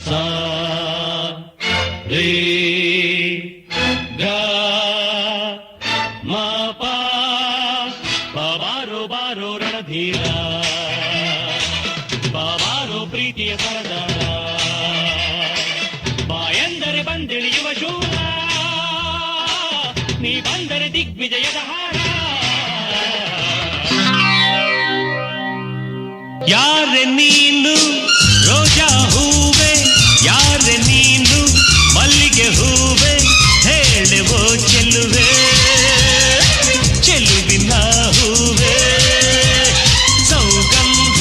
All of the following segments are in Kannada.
ಸಾ ರೇ ಗ ಮ ಪ ಬಾರೋ ಬಾರೋ ರಣಧೀರ ಬಾರೋ ಪ್ರೀತಿಯ ಸರದಾರ ಬಾಯಂದರೆ ಬಂದಿಳಿಯುವ ಶೂರ ನೀ ಬಂದರೆ ದಿಗ್ವಿಜಯದ ಹಾರ ಯಾರೆ ನೀನು ರೋಜಾ ಹೂವೆ ಯಾರೆ ನೀನು ಮಲ್ಲಿಗೆ ಹೂವೆ ಹೇಳುವೋ ಚೆಲುವೆ ಚೆಲುವಿನ ಹೂವೆ ಸೌಗಂಧ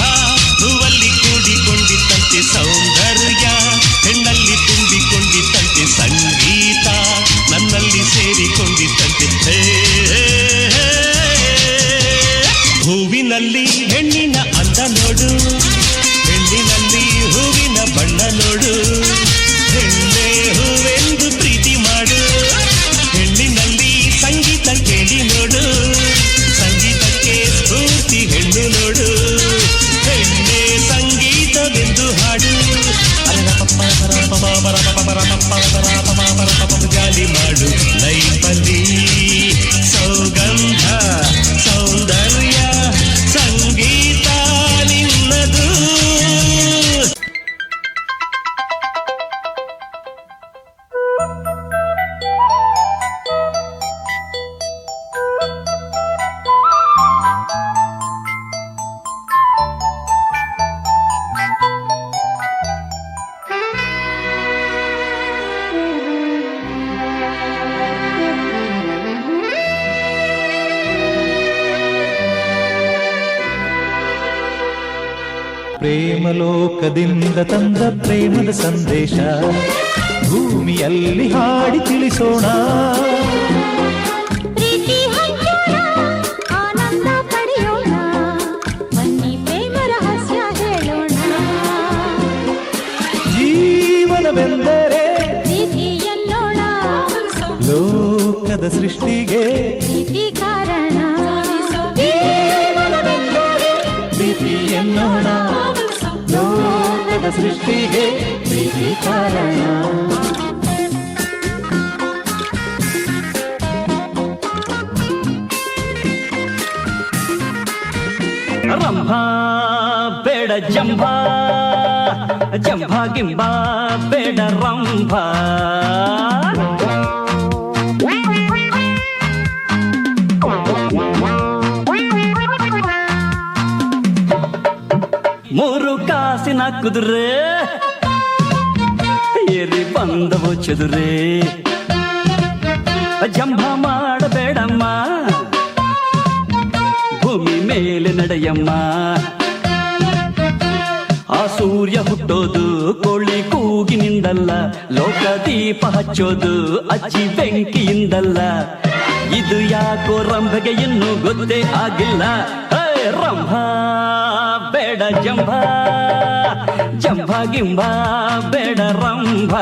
ಹೂವಲ್ಲಿ ಕೂಡಿಕೊಂಡಿತ್ತಂತೆ ಸೌಂದರ್ಯ ಹೆಣ್ಣಲ್ಲಿ ತುಂಬಿಕೊಂಡಿತ್ತಂತೆ ಸಂಗೀತ ನನ್ನಲ್ಲಿ ಸೇರಿಕೊಂಡಿತ್ತಂತೆ ಹೂವಿನಲ್ಲಿ ಹೆಣ್ಣಿನ ಅಂದ ನೋಡು ಹೆಣ್ಣಿನಲ್ಲಿ ಹೂವಿನ ಬಣ್ಣ ನೋಡು ಹೆಣ್ಣೆ ಹೂವೆಂದು ಪ್ರೀತಿ ಮಾಡು ಹೆಣ್ಣಿನಲ್ಲಿ ಸಂಗೀತ ಕೇಳಿ ನೋಡು ಸಂಗೀತಕ್ಕೆ ಸ್ಫೂರ್ತಿ ಹೆಣ್ಣು ನೋಡು ಹೆಣ್ಣೆ ಸಂಗೀತವೆಂದು ಹಾಡು ಜಾಲಿ ಮಾಡು ಲೈಫಲ್ಲಿ ಸೌಗಂಧ ಸೌಂದರ್ಯ ಸಂಗೀತ ನಿನ್ನದು ಪ್ರೇಮಲೋಕದಿಂದ ತಂದ ಪ್ರೇಮದ ಸಂದೇಶ ಭೂಮಿಯಲ್ಲಿ ಹಾಡಿ ತಿಳಿಸೋಣ ಪ್ರೀತಿ ಹಂಚೋಣ ಆನಂದ ಪಡೆಯೋಣ ಬನ್ನಿ ಪ್ರೇಮ ರಹಸ್ಯ ಹೇಳೋಣ ಜೀವನವೆಂದರೆ ಪ್ರೀತಿ ಎನ್ನೋಣ ಲೋಕದ ಸೃಷ್ಟಿಗೆ ಪ್ರೀತಿ ಕಾರಣ ಪ್ರೀತಿ ಎನ್ನೋಣ ಲೋಕದ ಸೃಷ್ಟಿಗೆ ಪ್ರೀತಿ ಕಾರಣ ರಂಭ ಬೇಡ ಜಂಭ ಜಂಭ ಗಿಂಬ ಬೇಡ ರಂಭ ಮೂರು ಕಾಸಿನ ಕುದುರೆ ಏರಿ ಬಂದವು ಚದುರೆ ಜಂಭ ಮಾಡಬೇಡಮ್ಮ ಭೂಮಿ ಮೇಲೆ ನಡೆಯಮ್ಮ ಆ ಸೂರ್ಯ ಹುಟ್ಟೋದು ಕೋಳಿ ಕೂಗಿನಿಂದಲ್ಲ ಲೋಕ ದೀಪ ಹಚ್ಚೋದು ಅಜ್ಜಿ ಬೆಂಕಿಯಿಂದಲ್ಲ ಇದು ಯಾಕೋ ರಂಭೆಗೆ ಇನ್ನೂ ಗೊತ್ತೇ ಆಗಿಲ್ಲ ರಂಭ ಬೇಡ ಜಂಭ ಜಂಭ ಗಿಂಬ ಬೇಡ ರಂಭ